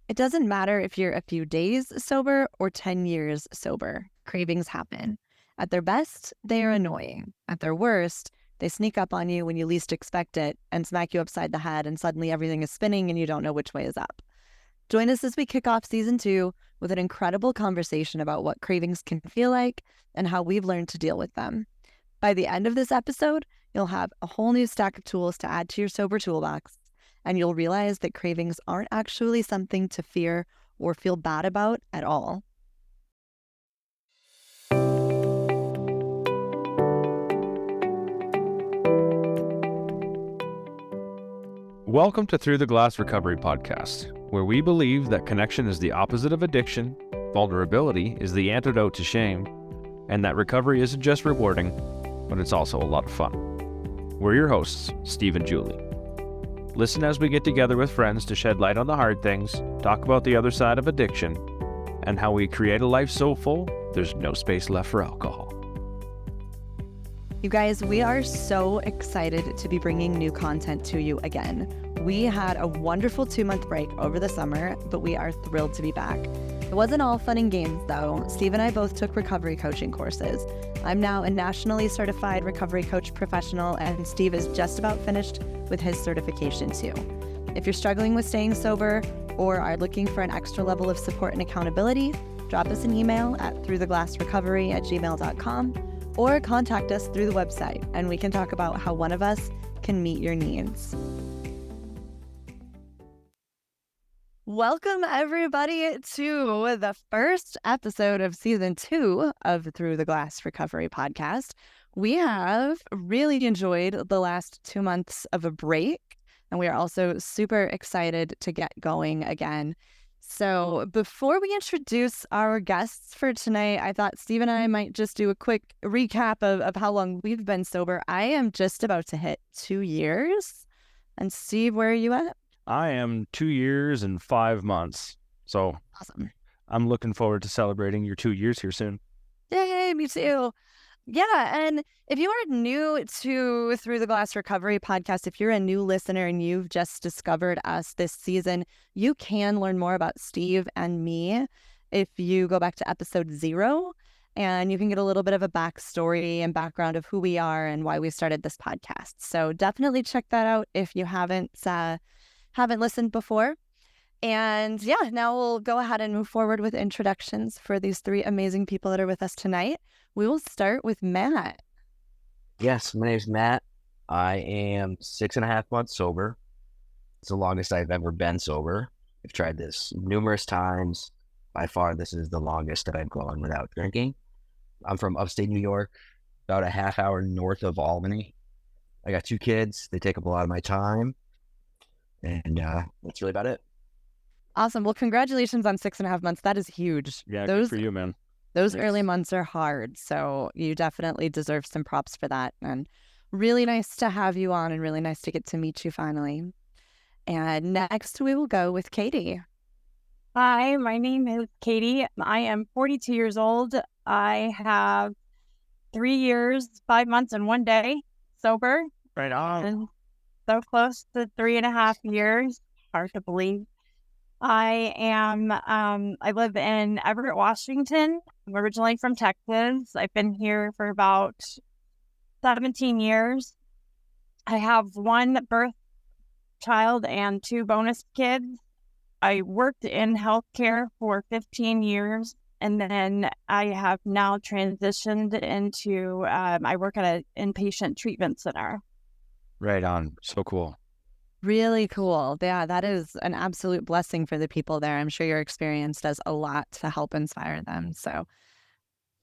It doesn't matter if you're a few days sober or 10 years sober, cravings happen. At their best, they are annoying. At their worst, they sneak up on you when you least expect it and smack you upside the head, and suddenly everything is spinning and you don't know which way is up. Join us as we kick off season 2 with an incredible conversation about what cravings can feel like and how we've learned to deal with them. By the end of this episode, you'll have a whole new stack of tools to add to your sober toolbox, and you'll realize that cravings aren't actually something to fear or feel bad about at all. Welcome to Through the Glass Recovery Podcast, where we believe that connection is the opposite of addiction, vulnerability is the antidote to shame, and that recovery isn't just rewarding, but it's also a lot of fun. We're your hosts, Steve and Julie. Listen as we get together with friends to shed light on the hard things, talk about the other side of addiction, and how we create a life so full, there's no space left for alcohol. You guys, we are so excited to be bringing new content to you again. We had a wonderful 2-month break over the summer, but we are thrilled to be back. It wasn't all fun and games, though. Steve and I both took recovery coaching courses. I'm now a nationally certified recovery coach professional, and Steve is just about finished with his certification too. If you're struggling with staying sober or are looking for an extra level of support and accountability, drop us an email at throughtheglassrecovery@gmail.com or contact us through the website, and we can talk about how one of us can meet your needs. Welcome, everybody, to the first episode of season 2 of Through the Glass Recovery Podcast. We have really enjoyed the last 2 months of a break, and we are also super excited to get going again. So before we introduce our guests for tonight, I thought Steve and I might just do a quick recap of how long we've been sober. I am just about to hit 2 years. And Steve, where are you at? I am 2 years and 5 months, so Awesome. I'm looking forward to celebrating your 2 years here soon. Yay, me too. Yeah, and if you are new to Through the Glass Recovery Podcast, if you're a new listener and you've just discovered us this season, you can learn more about Steve and me if you go back to episode 0, and you can get a little bit of a backstory and background of who we are and why we started this podcast. So definitely check that out if you haven't listened before. And yeah, now we'll go ahead and move forward with introductions for these 3 amazing people that are with us tonight. We will start with Matt. Yes, my name's Matt. I am 6.5 months sober. It's the longest I've ever been sober. I've tried this numerous times. By far, this is the longest that I've gone without drinking. I'm from upstate New York, about a half hour north of Albany. I got 2 kids. They take up a lot of my time. And that's really about it. Awesome. Well, congratulations on 6.5 months. That is huge. Yeah, good for you, man. Those Thanks. early months are hard, so you definitely deserve some props for that. And really nice to have you on, and really nice to get to meet you finally. And next we will go with Katie. Hi, my name is Katie. I am 42 years old. I have 3 years, 5 months, and 1 day sober. Right on. And so close to 3.5 years. Hard to believe. I live in Everett, Washington. I'm originally from Texas. I've been here for about 17 years. I have 1 birth child and 2 bonus kids. I worked in healthcare for 15 years, and then I have now transitioned into, I work at an inpatient treatment center. Right on. So cool. Really cool. Yeah, that is an absolute blessing for the people there. I'm sure your experience does a lot to help inspire them. So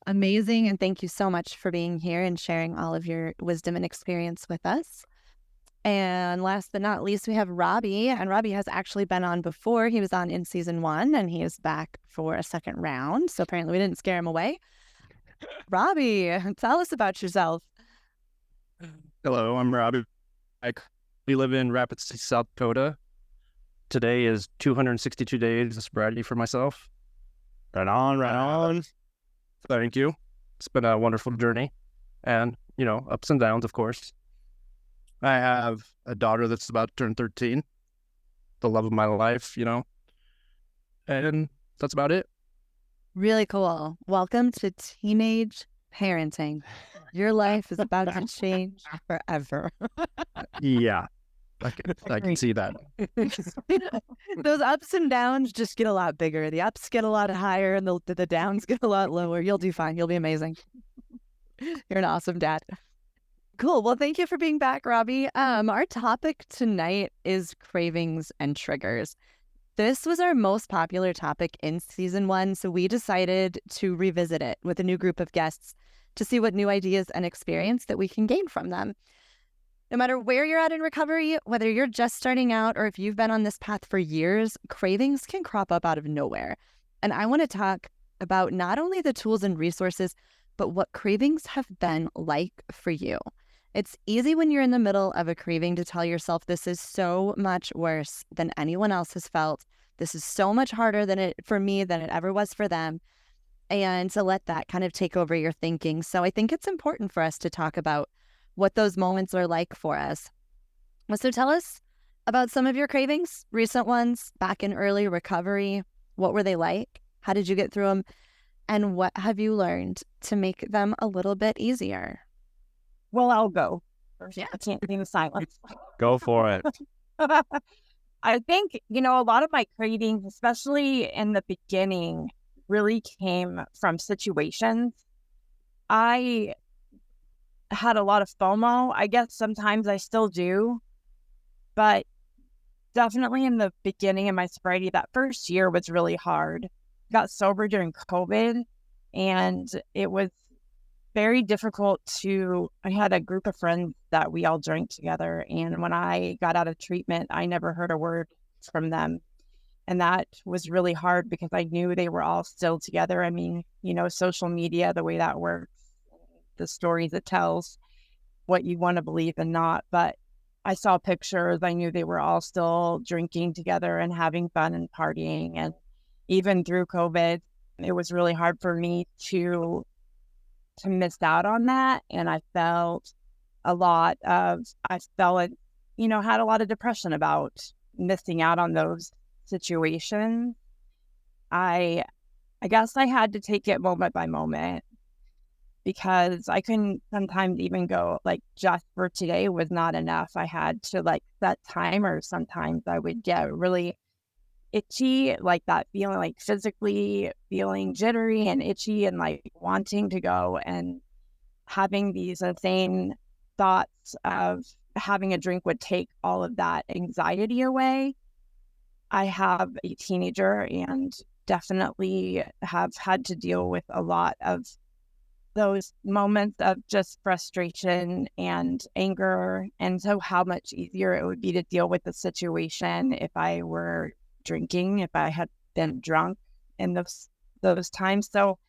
amazing. And thank you so much for being here and sharing all of your wisdom and experience with us. And last but not least, we have Robbie. And Robbie has actually been on before. He was on in season 1, and he is back for a second round. So apparently we didn't scare him away. Robbie, tell us about yourself. Hello, I'm Robbie. We live in Rapid City, South Dakota. Today is 262 days of sobriety for myself. Right on, right on. Thank you. It's been a wonderful journey, and, ups and downs, of course. I have a daughter that's about to turn 13, the love of my life, And that's about it. Really cool. Welcome to teenage parenting. Your life is about to change forever. Yeah, I can see that. Those ups and downs just get a lot bigger. The ups get a lot higher and the downs get a lot lower. You'll do fine. You'll be amazing. You're an awesome dad. Cool. Well, thank you for being back, Robbie. Our topic tonight is cravings and triggers. This was our most popular topic in season 1, so we decided to revisit it with a new group of guests to see what new ideas and experience that we can gain from them. No matter where you're at in recovery, whether you're just starting out or if you've been on this path for years, cravings can crop up out of nowhere. And I want to talk about not only the tools and resources, but what cravings have been like for you. It's easy when you're in the middle of a craving to tell yourself this is so much worse than anyone else has felt. This is so much harder for me than it ever was for them. And to let that kind of take over your thinking. So I think it's important for us to talk about what those moments are like for us. So tell us about some of your cravings, recent ones, back in early recovery. What were they like? How did you get through them? And what have you learned to make them a little bit easier? Well, I'll go. Yeah. I can't do the silence. Go for it. I think, a lot of my cravings, especially in the beginning, really came from situations. I had a lot of FOMO. I guess sometimes I still do, but definitely in the beginning of my sobriety, that first year was really hard. Got sober during COVID, and it was very difficult I had a group of friends that we all drank together. And when I got out of treatment, I never heard a word from them. And that was really hard because I knew they were all still together. I mean, social media, the way that works, the stories it tells, what you want to believe and not. But I saw pictures. I knew they were all still drinking together and having fun and partying. And even through COVID, it was really hard for me to miss out on that. And I felt had a lot of depression about missing out on those situations. I guess I had to take it moment by moment, because I couldn't sometimes even go just for today was not enough. I had to set timers. Sometimes I would get really itchy, that feeling, physically feeling jittery and itchy and wanting to go, and having these insane thoughts of having a drink would take all of that anxiety away. I have a teenager and definitely have had to deal with a lot of those moments of just frustration and anger. And so how much easier it would be to deal with the situation if I were drinking, if I had been drunk in those times. So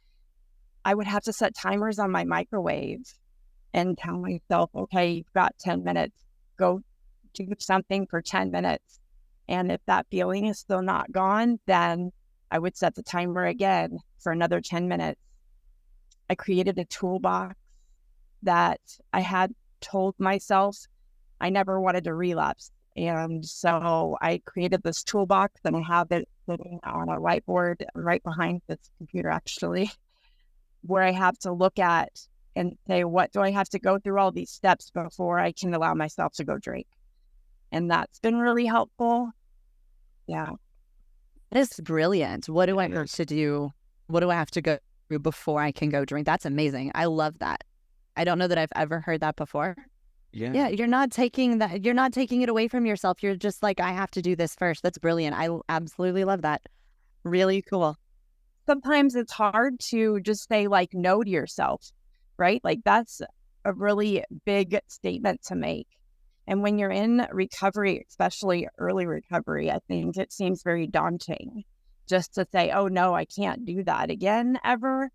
I would have to set timers on my microwave and tell myself, okay, you've got 10 minutes, go do something for 10 minutes. And if that feeling is still not gone, then I would set the timer again for another 10 minutes. I created a toolbox that I had told myself I never wanted to relapse. And so I created this toolbox, and I have it sitting on a whiteboard right behind this computer, actually, where I have to look at and say, what do I have to go through all these steps before I can allow myself to go drink? And that's been really helpful. Yeah. That is brilliant. What do I have to do? What do I have to go through before I can go drink? That's amazing. I love that. I don't know that I've ever heard that before. Yeah, you're not taking it away from yourself. You're just I have to do this first. That's brilliant. I absolutely love that. Really cool. Sometimes it's hard to just say no to yourself, right? That's a really big statement to make. And when you're in recovery, especially early recovery, I think it seems very daunting just to say, oh no, I can't do that again ever.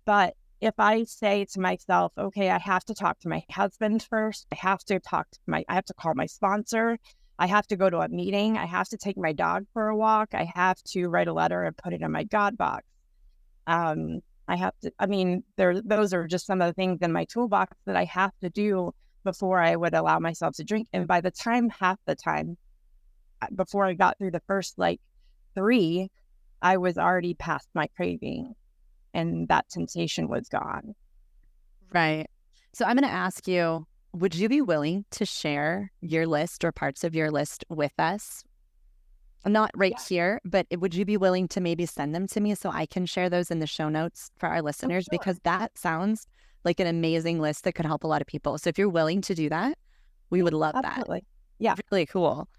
But if I say to myself, okay, I have to talk to my husband first, I have to call my sponsor, I have to go to a meeting, I have to take my dog for a walk, I have to write a letter and put it in my God box. Those are just some of the things in my toolbox that I have to do before I would allow myself to drink. And by the time, half the time, before I got through the first 3, I was already past my craving and that temptation was gone. Right. So I'm going to ask you, would you be willing to share your list or parts of your list with us? Not right here, but would you be willing to maybe send them to me so I can share those in the show notes for our listeners? Sure. Because that sounds like an amazing list that could help a lot of people. So if you're willing to do that, we would love that. Absolutely. Yeah. Really cool.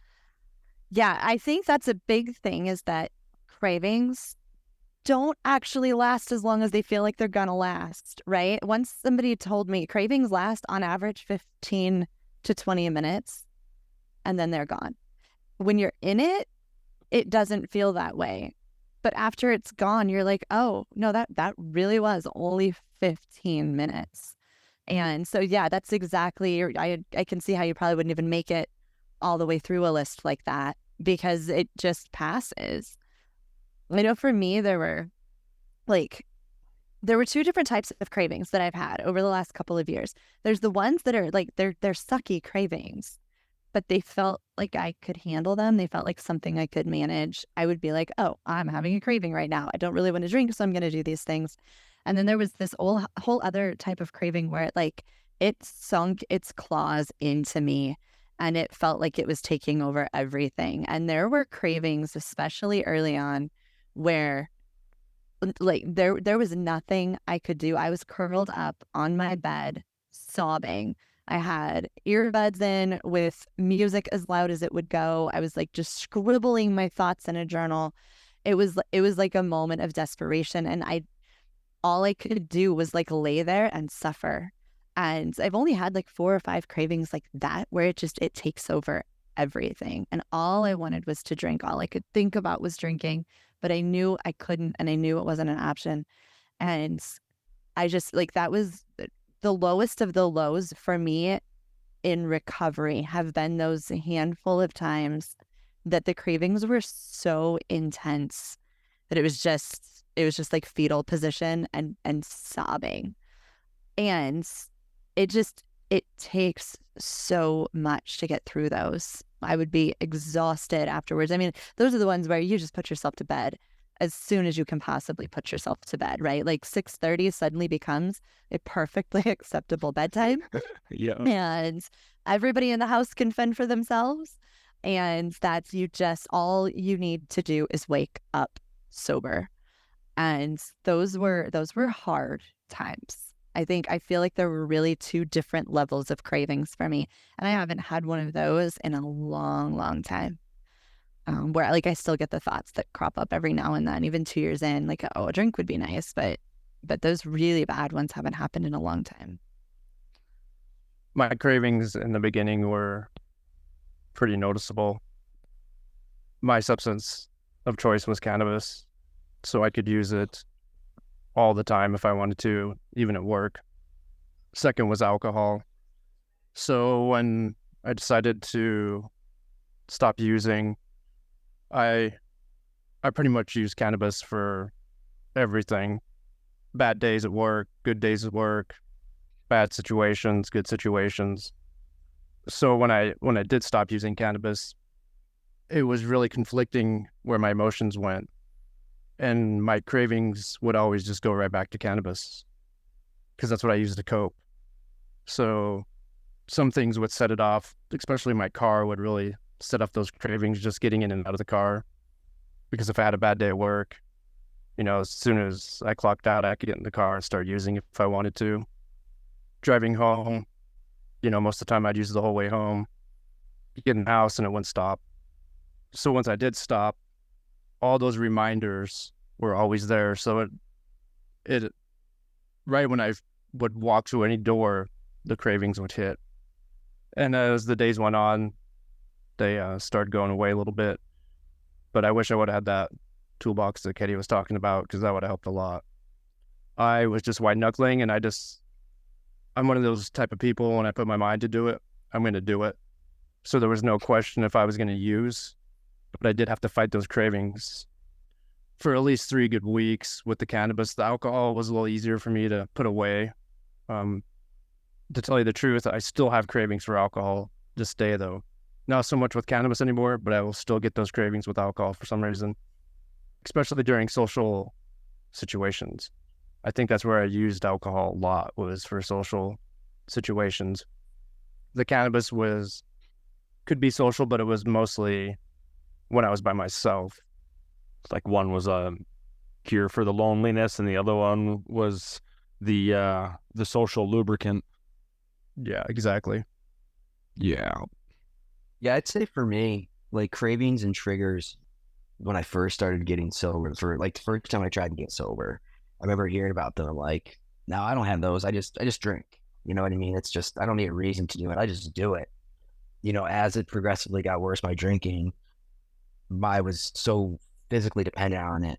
Yeah, I think that's a big thing is that cravings don't actually last as long as they feel like they're gonna last, right? Once somebody told me cravings last on average 15 to 20 minutes and then they're gone. When you're in it, it doesn't feel that way. But after it's gone, you're like, oh, no, that really was only 15 minutes. And so, yeah, that's exactly, I can see how you probably wouldn't even make it all the way through a list like that because it just passes. I know for me, there were two different types of cravings that I've had over the last couple of years. There's the ones that are like, they're sucky cravings, but they felt like I could handle them. They felt like something I could manage. I would be like, oh, I'm having a craving right now. I don't really want to drink, so I'm going to do these things. And then there was this whole other type of craving where it sunk its claws into me and it felt like it was taking over everything. And there were cravings, especially early on, where there was nothing I could do. I was curled up on my bed, sobbing. I had earbuds in with music as loud as it would go. I was like just scribbling my thoughts in a journal. It was like a moment of desperation, and all I could do was like lay there and suffer. And I've only had like 4 or 5 cravings like that where it takes over everything. And all I wanted was to drink. All I could think about was drinking, but I knew I couldn't, and I knew it wasn't an option. And I just that was the lowest of the lows for me in recovery have been those handful of times that the cravings were so intense that it was just like fetal position and sobbing. And it takes so much to get through those. I would be exhausted afterwards. I mean, those are the ones where you just put yourself to bed as soon as you can possibly put yourself to bed, right? Like 6:30 suddenly becomes a perfectly acceptable bedtime. Yeah. And everybody in the house can fend for themselves. And that's all you need to do is wake up sober. And those were hard times. I feel like there were really 2 different levels of cravings for me. And I haven't had one of those in a long, long time. Where I still get the thoughts that crop up every now and then, even 2 years in, like, oh, a drink would be nice, but those really bad ones haven't happened in a long time. My cravings in the beginning were pretty noticeable. My substance of choice was cannabis, so I could use it all the time if I wanted to, even at work. Second was alcohol. So when I decided to stop using, I pretty much use cannabis for everything. Bad days at work, good days at work, bad situations, good situations. So when I did stop using cannabis, it was really conflicting where my emotions went. And my cravings would always just go right back to cannabis because that's what I use to cope. So some things would set it off, especially my car would really set off those cravings, just getting in and out of the car. Because if I had a bad day at work, as soon as I clocked out, I could get in the car and start using it if I wanted to. Driving home, most of the time I'd use it the whole way home. Get in the house and it wouldn't stop. So once I did stop, all those reminders were always there. So it right when I would walk through any door, the cravings would hit. And as the days went on, they started going away a little bit. But I wish I would have had that toolbox that Katie was talking about, because that would have helped a lot. I was just white knuckling, and I'm one of those type of people, when I put my mind to do it, I'm going to do it. So there was no question if I was going to use, but I did have to fight those cravings for at least 3 good weeks with the cannabis. The alcohol was a little easier for me to put away. To tell you the truth, I still have cravings for alcohol this day, though. Not so much with cannabis anymore, but I will still get those cravings with alcohol for some reason. especially during social situations. I think that's where I used alcohol a lot, was for social situations. The cannabis could be social, but it was mostly when I was by myself. It's like one was a cure for the loneliness, and the other one was the social lubricant. Yeah, exactly. Yeah. Yeah, I'd say for me, like cravings and triggers when I first started getting sober, for like the first time I tried to get sober, I remember hearing about them. I'm like, no, I don't have those. I just drink. You know what I mean? It's just I don't need a reason to do it. I just do it. As it progressively got worse, my drinking, I was so physically dependent on it,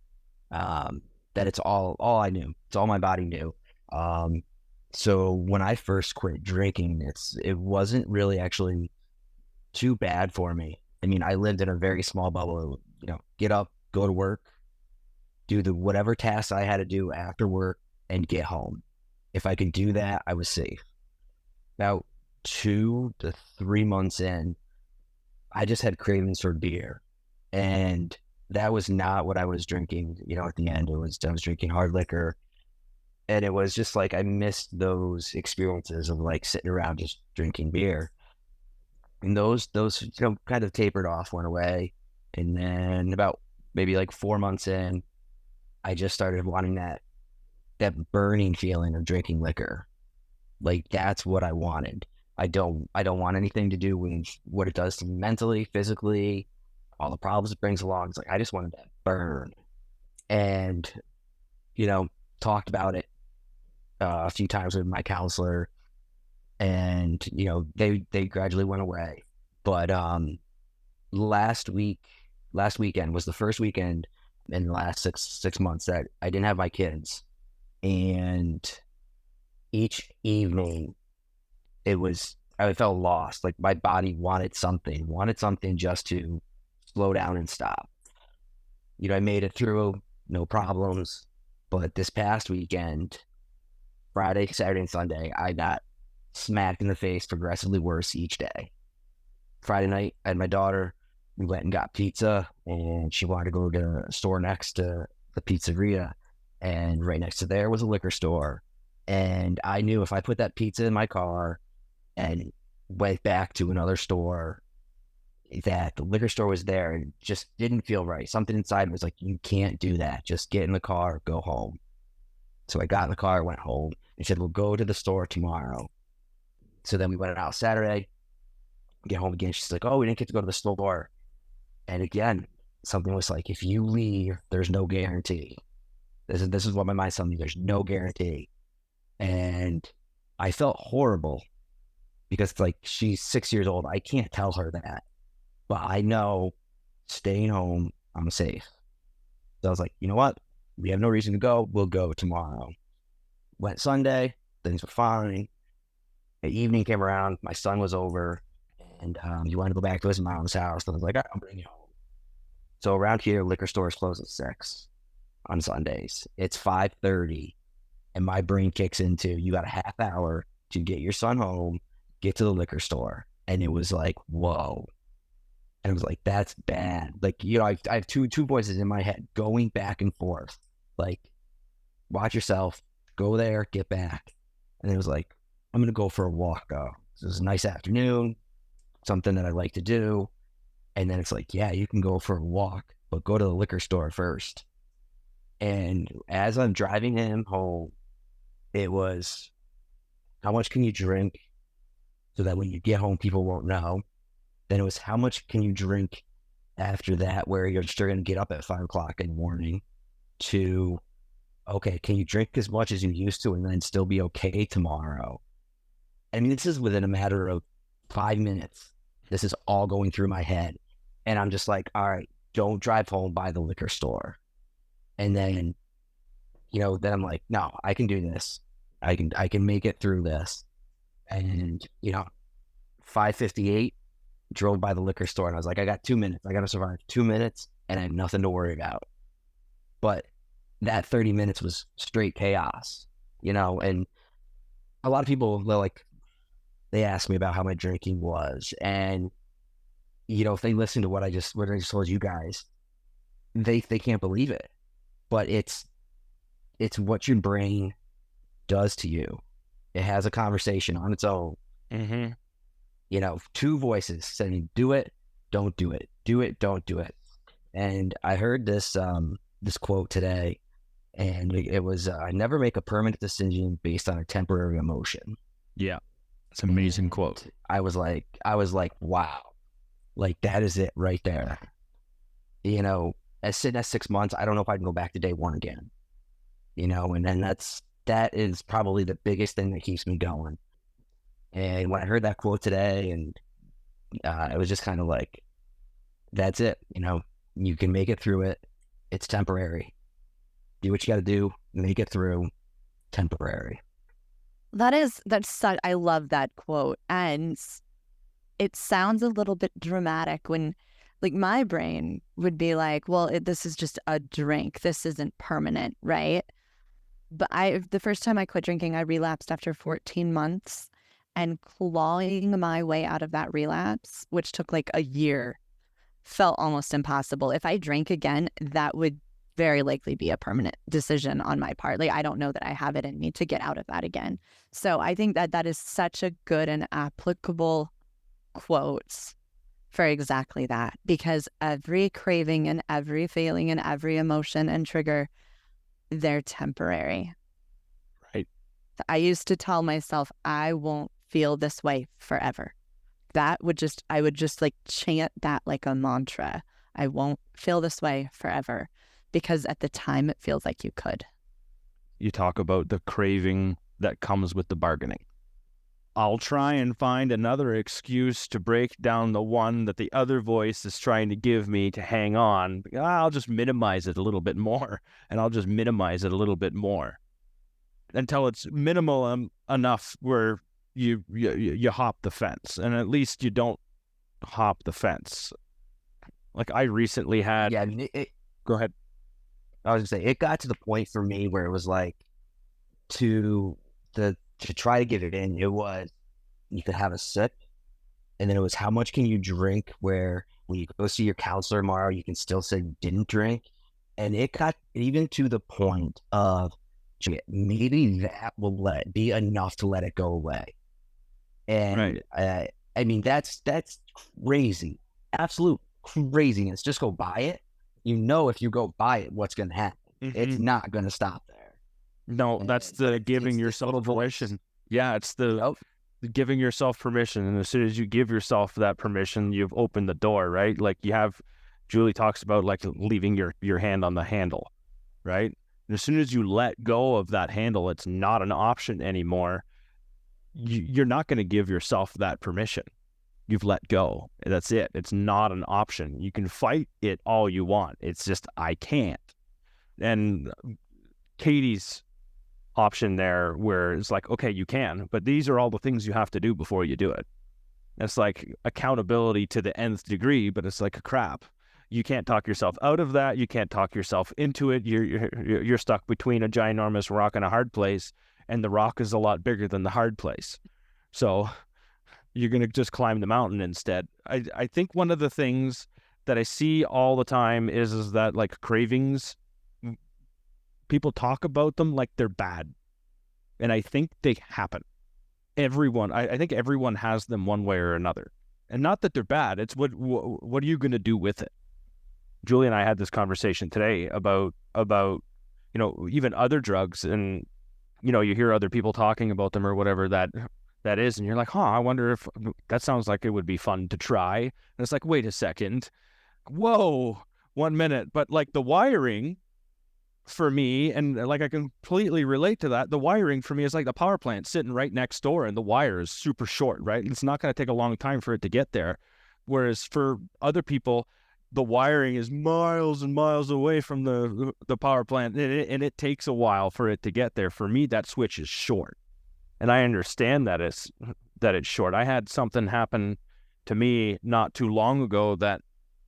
that it's all I knew. It's all my body knew. Um, so when I first quit drinking, it wasn't really actually too bad for me. I mean, I lived in a very small bubble. Get up, go to work, do the whatever tasks I had to do after work, and get home. If I could do that, I was safe. About 2 to 3 months in, I just had cravings for beer, and that was not what I was drinking. At the end, I was drinking hard liquor, and it was just like I missed those experiences of like sitting around just drinking beer. And those kind of tapered off, went away, and then about maybe like 4 months in, I just started wanting that burning feeling of drinking liquor. Like that's what I wanted. I don't want anything to do with what it does to me mentally, physically, all the problems it brings along. It's like I just wanted that burn, and talked about it a few times with my counselor, and they gradually went away. But last weekend was the first weekend in the last six months that I didn't have my kids, and each evening I felt lost. Like my body wanted something just to slow down and stop. I made it through, no problems. But this past weekend, Friday, Saturday, and Sunday, I got smacked in the face, progressively worse each day. Friday night, I had my daughter. We went and got pizza, and she wanted to go to a store next to the pizzeria. And right next to there was a liquor store. And I knew if I put that pizza in my car and went back to another store, that the liquor store was there, and it just didn't feel right. Something inside was like, you can't do that. Just get in the car, go home. So I got in the car, went home, and said, we'll go to the store tomorrow. So then we went out Saturday, get home again. She's like, oh, we didn't get to go to the store. And again, something was like, if you leave, there's no guarantee. This is what my mind's telling me. There's no guarantee. And I felt horrible because it's like, she's 6 years old. I can't tell her that. But I know staying home, I'm safe. So I was like, you know what? We have no reason to go. We'll go tomorrow. Went Sunday. Things were fine. The evening came around. My son was over. And he wanted to go back to his mom's house. So I was like, all right, I'll bring you home. So around here, liquor stores close at 6 on Sundays. It's 5:30. And my brain kicks into, you got a half hour to get your son home, get to the liquor store. And it was like, whoa. And it was like, that's bad. Like, I have two voices in my head going back and forth. Like, watch yourself, go there, get back. And it was like, I'm going to go for a walk though. It was a nice afternoon, something that I like to do. And then it's like, yeah, you can go for a walk, but go to the liquor store first. And as I'm driving him home, it was, how much can you drink so that when you get home, people won't know? Then it was, how much can you drink after that, where you're still going to get up at 5 o'clock in the morning, to, okay, can you drink as much as you used to and then still be okay tomorrow? I mean, this is within a matter of 5 minutes. This is all going through my head. And I'm just like, all right, don't drive home by the liquor store. And then, then I'm like, no, I can do this. I can make it through this. And, 5:58, drove by the liquor store, and I was like, I got 2 minutes. I got to survive 2 minutes, and I have nothing to worry about. But that 30 minutes was straight chaos, and a lot of people, they ask me about how my drinking was. And, if they listen to what I just told you guys, they can't believe it. But it's what your brain does to you. It has a conversation on its own. Mm-hmm. You know, two voices saying, do it, don't do it, do it, don't do it. And I heard this quote today, and it was, I never make a permanent decision based on a temporary emotion. Yeah. It's an amazing And quote. I was like, wow, like that is it right there. You know, as sitting at 6 months, I don't know if I can go back to day one again. You know, and then that is probably the biggest thing that keeps me going. And when I heard that quote today, and it was just kind of like, that's it. You know, you can make it through it. It's temporary. Do what you got to do. Make it through. Temporary. I love that quote. And it sounds a little bit dramatic when, like, my brain would be like, well, this is just a drink. This isn't permanent, right? But the first time I quit drinking, I relapsed after 14 months, and clawing my way out of that relapse, which took like a year, felt almost impossible. If I drank again, that would very likely be a permanent decision on my part. Like, I don't know that I have it in me to get out of that again. So I think that is such a good and applicable quote for exactly that, because every craving and every feeling and every emotion and trigger, they're temporary. Right. I used to tell myself, I won't feel this way forever. I would just like chant that like a mantra. I won't feel this way forever, because at the time it feels like you could. You talk about the craving that comes with the bargaining. I'll try and find another excuse to break down the one that the other voice is trying to give me to hang on. I'll just minimize it a little bit more, and I'll just minimize it a little bit more until it's minimal enough where you hop the fence, and at least you don't hop the fence. Like, I recently had... Yeah, Go ahead. I was gonna say, it got to the point for me where it was like, to try to get it in, it was, you could have a sip, and then it was, how much can you drink, where when you go see your counselor tomorrow, you can still say you didn't drink. And it got even to the point of, maybe that will be enough to let it go away. And Right. I mean, that's crazy, absolute craziness. Just go buy it. You know, if you go buy it, what's going to happen? It's not going to stop there. No, that's the giving yourself permission. Yeah, it's the giving yourself permission. And as soon as you give yourself that permission, you've opened the door, right? Like, Julie talks about like leaving your hand on the handle, right? And as soon as you let go of that handle, it's not an option anymore. You're not going to give yourself that permission. You've let go. That's it. It's not an option. You can fight it all you want. It's just, I can't. And Katie's option there, where it's like, okay, you can, but these are all the things you have to do before you do it. It's like accountability to the nth degree, but it's like, crap. You can't talk yourself out of that. You can't talk yourself into it. You're stuck between a ginormous rock and a hard place, and the rock is a lot bigger than the hard place. So you're going to just climb the mountain instead. I think one of the things that I see all the time is that, like, cravings, people talk about them like they're bad. And I think they happen. I think everyone has them one way or another. And not that they're bad. It's what are you going to do with it? Julie and I had this conversation today about, even other drugs, and, you hear other people talking about them or whatever that is, and you're like, I wonder if that sounds like it would be fun to try. And it's like, wait a second. Whoa, 1 minute. But like, the wiring for me, and like, I completely relate to that. The wiring for me is like the power plant sitting right next door, and the wire is super short, right? It's not going to take a long time for it to get there. Whereas for other people, the wiring is miles and miles away from the power plant, and it takes a while for it to get there. For me, that switch is short. And I understand that it's short. I had something happen to me not too long ago that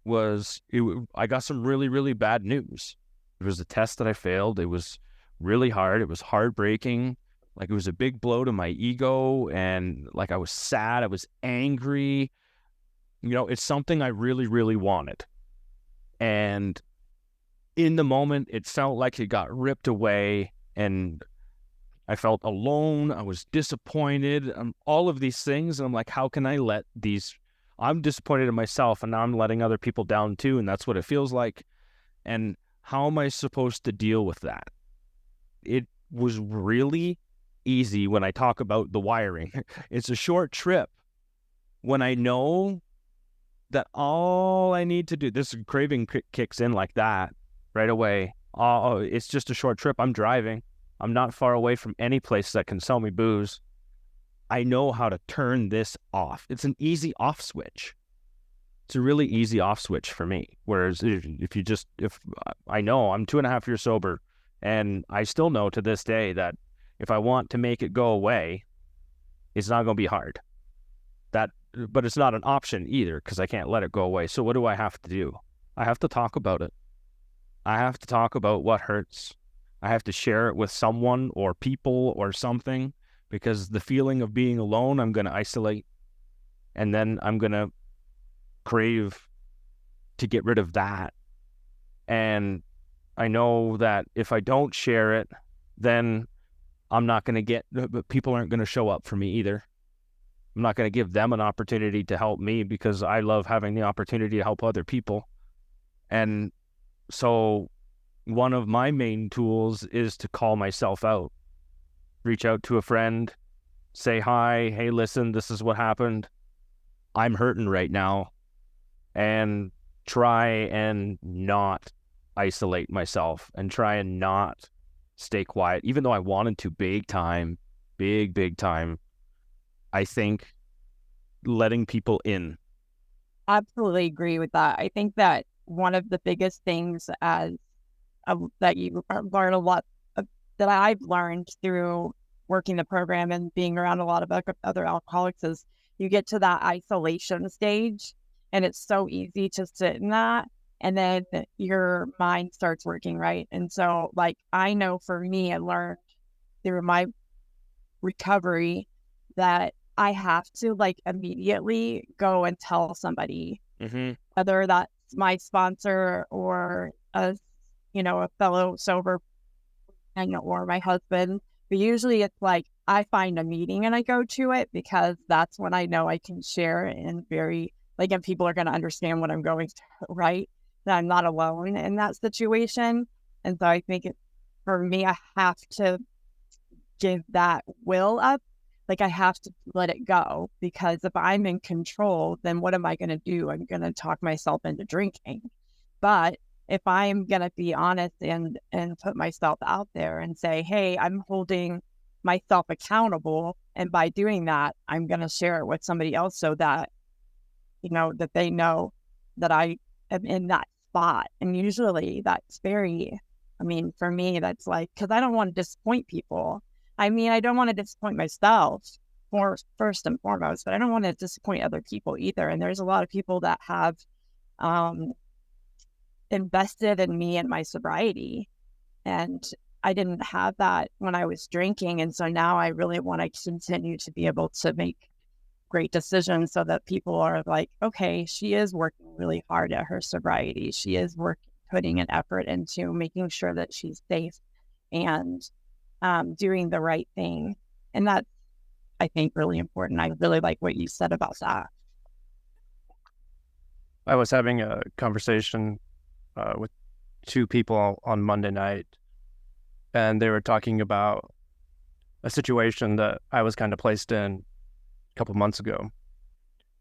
I got some really, really bad news. It was a test that I failed. It was really hard. It was heartbreaking. Like, it was a big blow to my ego, and like, I was sad. I was angry. It's something I really, really wanted. And in the moment, it felt like it got ripped away, and I felt alone. I was disappointed, all of these things. And I'm like, how can I let these, I'm disappointed in myself, and now I'm letting other people down too. And that's what it feels like. And how am I supposed to deal with that? It was really easy when I talk about the wiring. It's a short trip when I know that all I need to do, this craving kicks in like that right away. Oh, it's just a short trip. I'm driving. I'm not far away from any place that can sell me booze. I know how to turn this off. It's an easy off switch. It's a really easy off switch for me. Whereas if I know I'm 2.5 years sober, and I still know to this day that if I want to make it go away, it's not going to be hard. But it's not an option either, because I can't let it go away. So what do I have to do? I have to talk about it. I have to talk about what hurts. I have to share it with someone or people or something, because the feeling of being alone, I'm going to isolate, and then I'm going to crave to get rid of that. And I know that if I don't share it, then people aren't going to show up for me either. I'm not going to give them an opportunity to help me, because I love having the opportunity to help other people. And so one of my main tools is to call myself out, reach out to a friend, say hi, hey, listen, this is what happened. I'm hurting right now. And try and not isolate myself, and try and not stay quiet, even though I wanted to big time. I think letting people in. Absolutely agree with that. I think that one of the biggest things that you learn a lot of, that I've learned through working the program and being around a lot of other alcoholics, is you get to that isolation stage, and it's so easy to sit in that, and then your mind starts working, right? And so, like, I know for me, I learned through my recovery that I have to, like, immediately go and tell somebody, whether that's my sponsor or a fellow sober and or my husband. But usually it's like I find a meeting and I go to it, because that's when I know I can share, and and people are going to understand what I'm going through, right? That I'm not alone in that situation. And so I think for me, I have to give that will up. Like, I have to let it go, because if I'm in control, then what am I going to do? I'm going to talk myself into drinking. But if I'm going to be honest and put myself out there and say, hey, I'm holding myself accountable, and by doing that, I'm going to share it with somebody else, so that, that they know that I am in that spot. And usually that's for me, that's like, because I don't want to disappoint people. I don't want to disappoint myself first and foremost, but I don't want to disappoint other people either. And there's a lot of people that have invested in me and my sobriety, and I didn't have that when I was drinking. And so now I really want to continue to be able to make great decisions, so that people are like, okay, she is working really hard at her sobriety. She is putting an effort into making sure that she's safe and doing the right thing. And that's, I think, really important. I really like what you said about that. I was having a conversation with two people on Monday night, and they were talking about a situation that I was kind of placed in a couple months ago.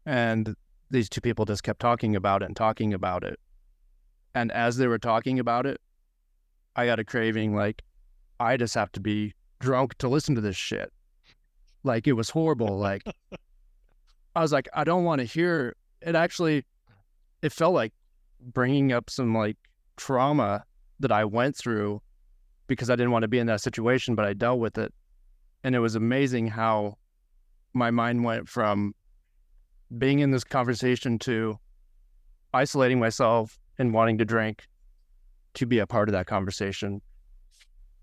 And these two people just kept talking about it and talking about it. And as they were talking about it, I got a craving, like, I just have to be drunk to listen to this shit. Like, it was horrible. Like, I was like, I don't want to hear it. Actually, it felt like bringing up some, like, trauma that I went through, because I didn't want to be in that situation, but I dealt with it. And it was amazing how my mind went from being in this conversation to isolating myself and wanting to drink to be a part of that conversation.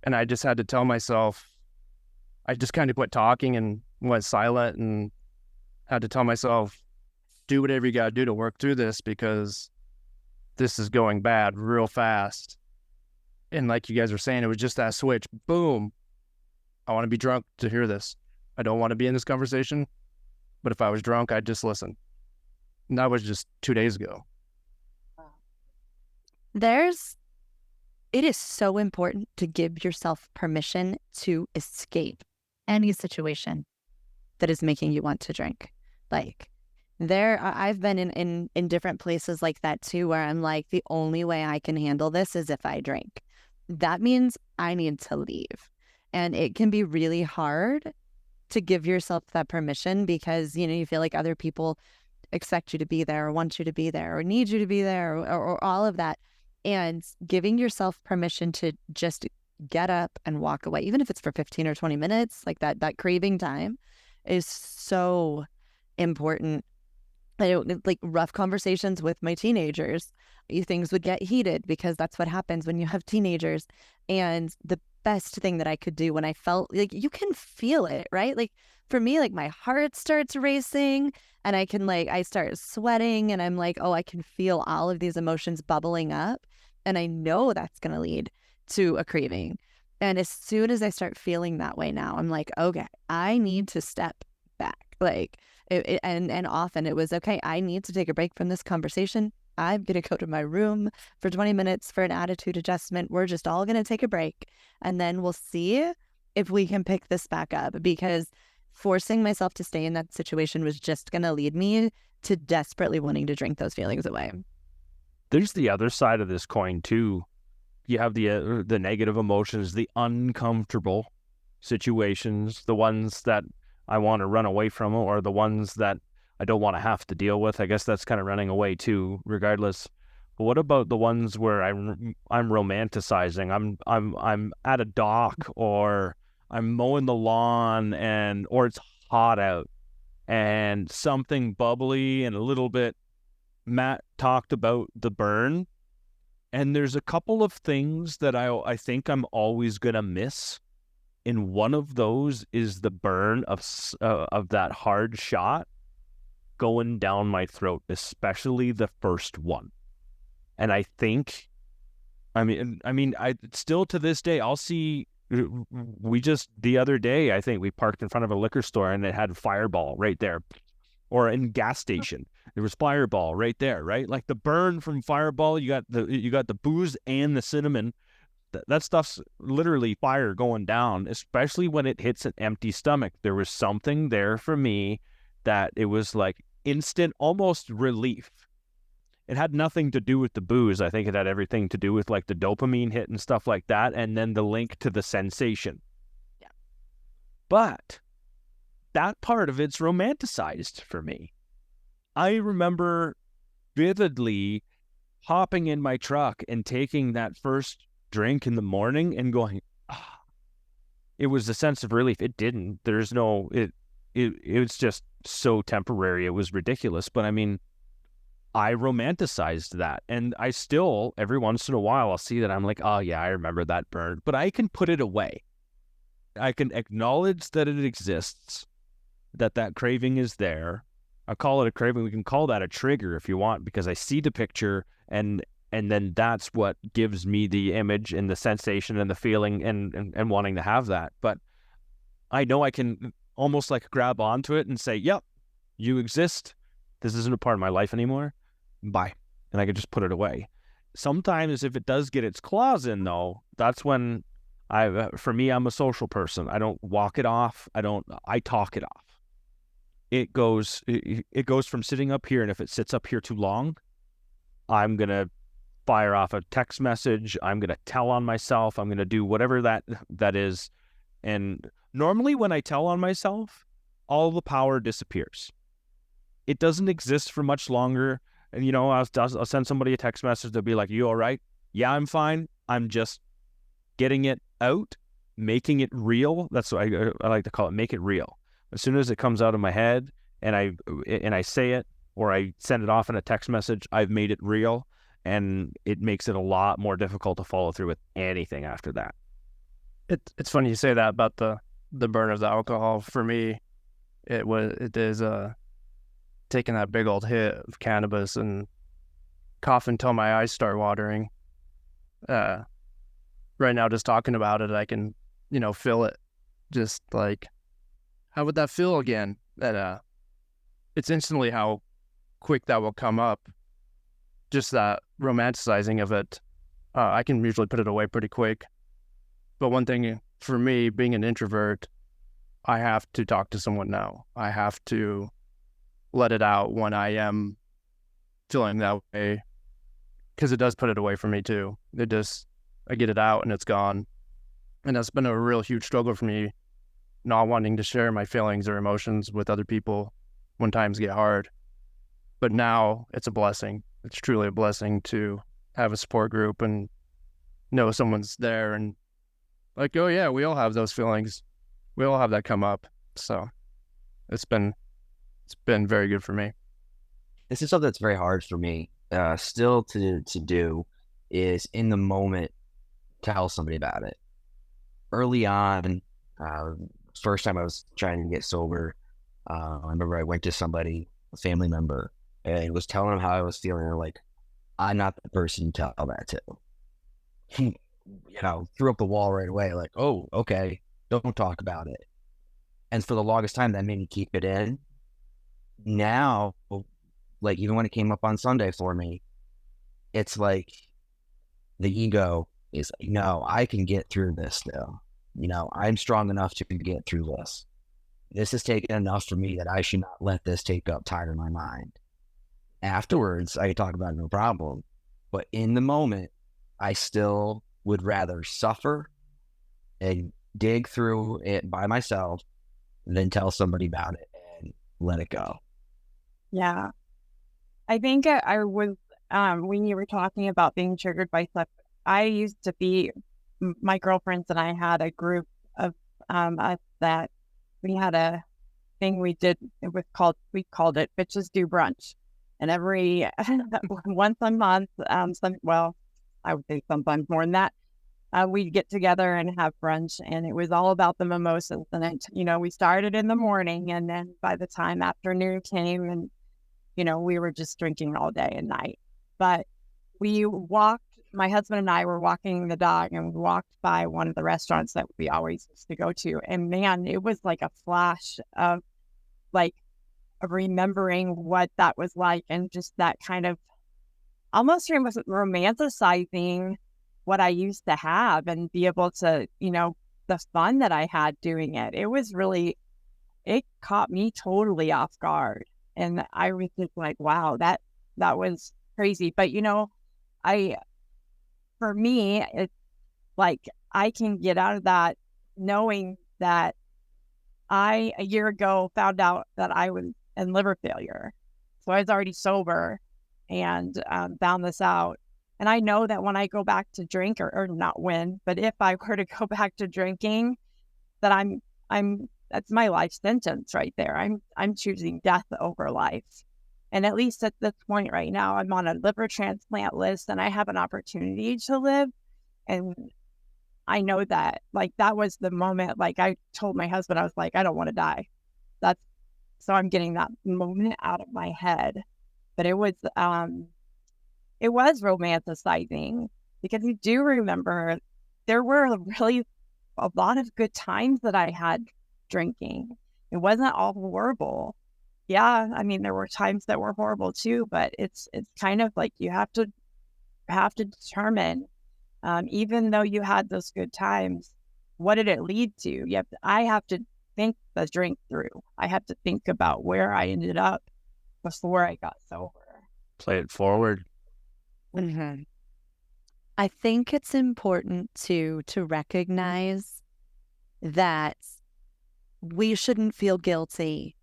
And I just had to tell myself, I just kind of quit talking and went silent, and had to tell myself, do whatever you got to do to work through this, because this is going bad real fast. And like you guys were saying, it was just that switch. Boom. I want to be drunk to hear this. I don't want to be in this conversation. But if I was drunk, I'd just listen. And that was just 2 days ago. It is so important to give yourself permission to escape any situation that is making you want to drink. Like I've been in different places like that too, where I'm like, the only way I can handle this is if I drink. That means I need to leave. And it can be really hard to give yourself that permission because, you feel like other people expect you to be there or want you to be there or need you to be there or all of that. And giving yourself permission to just get up and walk away, even if it's for 15 or 20 minutes, like that craving time is so important. Like rough conversations with my teenagers, things would get heated because that's what happens when you have teenagers. And the best thing that I could do when I felt like, you can feel it, right? Like for me, like my heart starts racing and I start sweating and I'm like, oh, I can feel all of these emotions bubbling up. And I know that's going to lead to a craving. And as soon as I start feeling that way now, I'm like, okay, I need to step back. Like, and often it was, okay, I need to take a break from this conversation. I'm going to go to my room for 20 minutes for an attitude adjustment. We're just all going to take a break. And then we'll see if we can pick this back up, because forcing myself to stay in that situation was just going to lead me to desperately wanting to drink those feelings away. There's the other side of this coin too. You have the negative emotions, the uncomfortable situations, the ones that I want to run away from, or the ones that I don't want to have to deal with. I guess that's kind of running away too, regardless. But what about the ones where I'm romanticizing? I'm at a dock, or I'm mowing the lawn, or it's hot out, and something bubbly and a little bit. Matt talked about the burn, and there's a couple of things that I think I'm always gonna miss. And one of those is the burn of that hard shot going down my throat, especially the first one. And I think, I still to this day, I'll see. The other day, I think we parked in front of a liquor store and it had Fireball right there, or in gas station. There was Fireball right there, right? Like the burn from Fireball, you got the booze and the cinnamon. That stuff's literally fire going down, especially when it hits an empty stomach. There was something there for me that it was like instant, almost relief. It had nothing to do with the booze. I think it had everything to do with like the dopamine hit and stuff like that, and then the link to the sensation. Yeah. But that part of it's romanticized for me. I remember vividly hopping in my truck and taking that first drink in the morning and going, it was a sense of relief. It didn't. There's no, it was just so temporary. It was ridiculous. But I mean, I romanticized that. And I still, every once in a while, I'll see that I'm like, oh yeah, I remember that burn. But I can put it away. I can acknowledge that it exists, that craving is there. I call it a craving. We can call that a trigger if you want, because I see the picture and then that's what gives me the image and the sensation and the feeling and wanting to have that. But I know I can almost like grab onto it and say, yep, you exist. This isn't a part of my life anymore. Bye. And I can just put it away. Sometimes if it does get its claws in though, that's when for me, I'm a social person. I don't walk it off. I talk it off. It goes from sitting up here, and if it sits up here too long, I'm going to fire off a text message. I'm going to tell on myself. I'm going to do whatever that is. And normally when I tell on myself, all the power disappears. It doesn't exist for much longer. And, I'll send somebody a text message. They'll be like, you all right? Yeah, I'm fine. I'm just getting it out, making it real. That's what I like to call it, make it real. As soon as it comes out of my head and I say it, or I send it off in a text message, I've made it real, and it makes it a lot more difficult to follow through with anything after that. It's funny you say that about the burn of the alcohol. For me, it is taking that big old hit of cannabis and cough until my eyes start watering. right now, just talking about it, I can, feel it. Just like, how would that feel again? That it's instantly how quick that will come up. Just that romanticizing of it. I can usually put it away pretty quick. But one thing for me, being an introvert, I have to talk to someone now. I have to let it out when I am feeling that way, because it does put it away from me too. I get it out and it's gone. And that's been a real huge struggle for me, not wanting to share my feelings or emotions with other people when times get hard. But now it's a blessing. It's truly a blessing to have a support group and know someone's there and like, oh yeah, we all have those feelings. We all have that come up. So it's been very good for me. This is something that's very hard for me still to do, is in the moment tell somebody about it. Early on, first time I was trying to get sober, I remember I went to somebody, a family member, and was telling them how I was feeling. They're like, I'm not the person to tell that to. Threw up the wall right away, like, oh, okay, don't talk about it. And for the longest time, that made me keep it in. Now, like, even when it came up on Sunday for me, it's like the ego is like, no, I can get through this now. I'm strong enough to get through this. This has taken enough for me that I should not let this take up time in my mind. Afterwards, I can talk about it, no problem. But in the moment, I still would rather suffer and dig through it by myself than tell somebody about it and let it go. Yeah. I think I was, when you were talking about being triggered by stuff, I used to be, my girlfriends and I had a group of us that we had a thing we did. We called it Bitches Do Brunch. And every, once a month, I would say sometimes more than that, we'd get together and have brunch, and it was all about the mimosas. And we started in the morning, and then by the time afternoon came, and we were just drinking all day and night. But my husband and I were walking the dog, and we walked by one of the restaurants that we always used to go to, and man, it was like a flash of remembering what that was like, and just that kind of almost romanticizing what I used to have and be able to, the fun that I had doing it. It caught me totally off guard. And I was just like, wow, that was crazy. But, for me, it's like, I can get out of that knowing that I, a year ago, found out that I was in liver failure. So I was already sober and found this out. And I know that when I go back to drink, or not when, but if I were to go back to drinking, that that's my life sentence right there. I'm choosing death over life. And at least at this point right now, I'm on a liver transplant list and I have an opportunity to live. And I know that, that was the moment, I told my husband, I was like, I don't want to die. So I'm getting that moment out of my head. But it was romanticizing, because you do remember there were really a lot of good times that I had drinking. It wasn't all horrible. Yeah, I mean, there were times that were horrible too, but it's kind of like you have to determine, even though you had those good times, what did it lead to? I have to think the drink through. I have to think about where I ended up before I got sober. Play it forward. Mm-hmm. I think it's important to recognize that we shouldn't feel guilty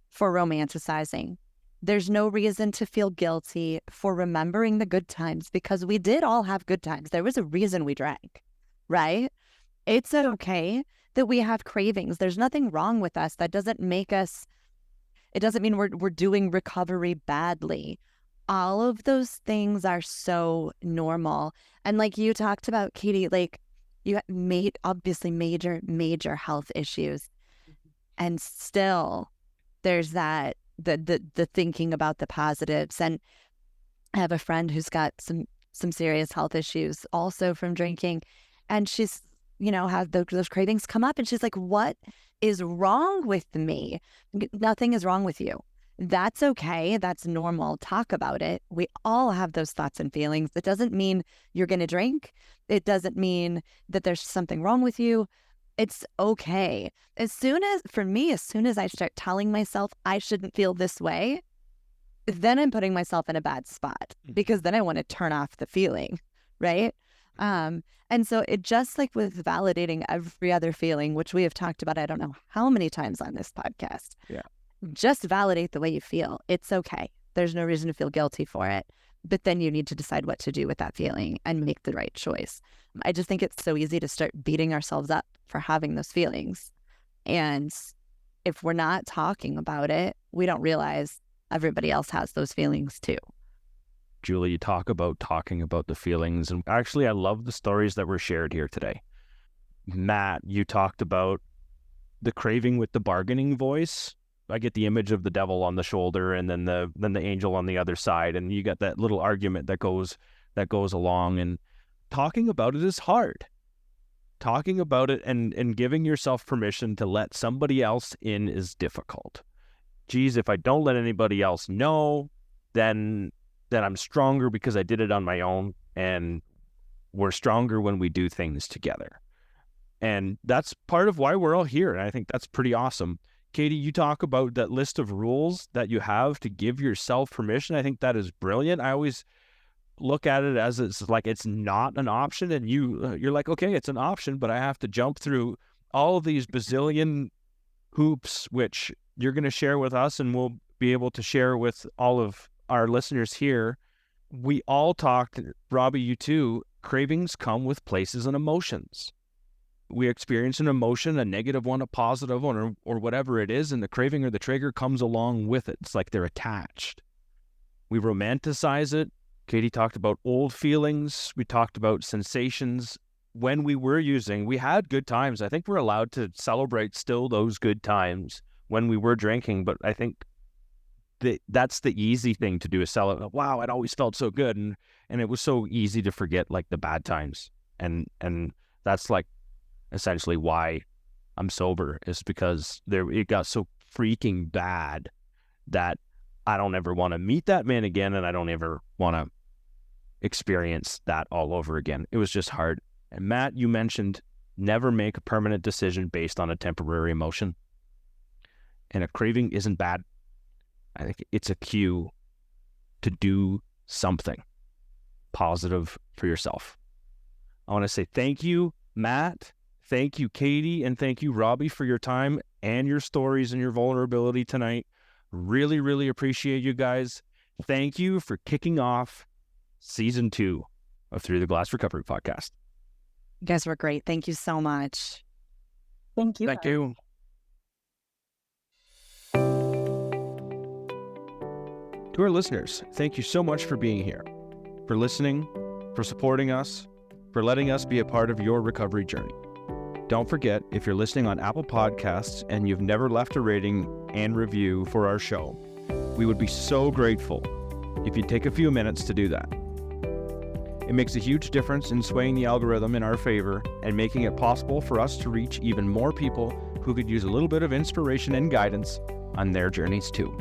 for romanticizing. There's no reason to feel guilty for remembering the good times, because we did all have good times. There was a reason we drank, right? It's okay that we have cravings. There's nothing wrong with us. That doesn't make us, it doesn't mean we're doing recovery badly. All of those things are so normal. And like you talked about, Katie, you made obviously major health issues. And still there's that, the thinking about the positives. And I have a friend who's got some serious health issues also from drinking. and she's, had those cravings come up, and she's like, what is wrong with me? Nothing is wrong with you. That's okay. That's normal. Talk about it. We all have those thoughts and feelings. It doesn't mean you're going to drink. It doesn't mean that there's something wrong with you. It's okay. As soon as I start telling myself I shouldn't feel this way, then I'm putting myself in a bad spot, because then I want to turn off the feeling, right? And so it just like with validating every other feeling, which we have talked about, I don't know how many times on this podcast. Yeah. Just validate the way you feel. It's okay. There's no reason to feel guilty for it. But then you need to decide what to do with that feeling and make the right choice. I just think it's so easy to start beating ourselves up for having those feelings. And if we're not talking about it, we don't realize everybody else has those feelings too. Julie, you talk about talking about the feelings. And actually, I love the stories that were shared here today. Matt, you talked about the craving with the bargaining voice. I get the image of the devil on the shoulder and then the angel on the other side. And you got that little argument that goes along. And talking about it is hard. Talking about it and giving yourself permission to let somebody else in is difficult. Geez, if I don't let anybody else know, then I'm stronger because I did it on my own, and we're stronger when we do things together. And that's part of why we're all here. And I think that's pretty awesome. Katie, you talk about that list of rules that you have to give yourself permission. I think that is brilliant. I always look at it as it's like it's not an option, and you're like, okay, it's an option, but I have to jump through all of these bazillion hoops, which you're going to share with us, and we'll be able to share with all of our listeners here. We all talked, Robbie, you too, cravings come with places and emotions. We experience an emotion, a negative one, a positive one, or whatever it is, and the craving or the trigger comes along with it. It's like they're attached. We romanticize it. Katie talked about old feelings. We talked about sensations. When we had good times. I think we're allowed to celebrate still those good times when we were drinking, but I think that's the easy thing to do, is celebrate. Wow, it always felt so good, and it was so easy to forget like the bad times, and that's like essentially why I'm sober, is because it got so freaking bad that I don't ever want to meet that man again, and I don't ever want to experience that all over again. It was just hard. And Matt, you mentioned never make a permanent decision based on a temporary emotion. And a craving isn't bad. I think it's a cue to do something positive for yourself. I want to say thank you, Matt. Thank you, Katie. And thank you, Robbie, for your time and your stories and your vulnerability tonight. Really, really appreciate you guys. Thank you for kicking off season 2 of Through the Glass Recovery podcast. You guys were great. Thank you so much. Thank you. Thank you. To our listeners, thank you so much for being here, for listening, for supporting us, for letting us be a part of your recovery journey. Don't forget, if you're listening on Apple Podcasts and you've never left a rating and review for our show, we would be so grateful if you'd take a few minutes to do that. It makes a huge difference in swaying the algorithm in our favor and making it possible for us to reach even more people who could use a little bit of inspiration and guidance on their journeys too.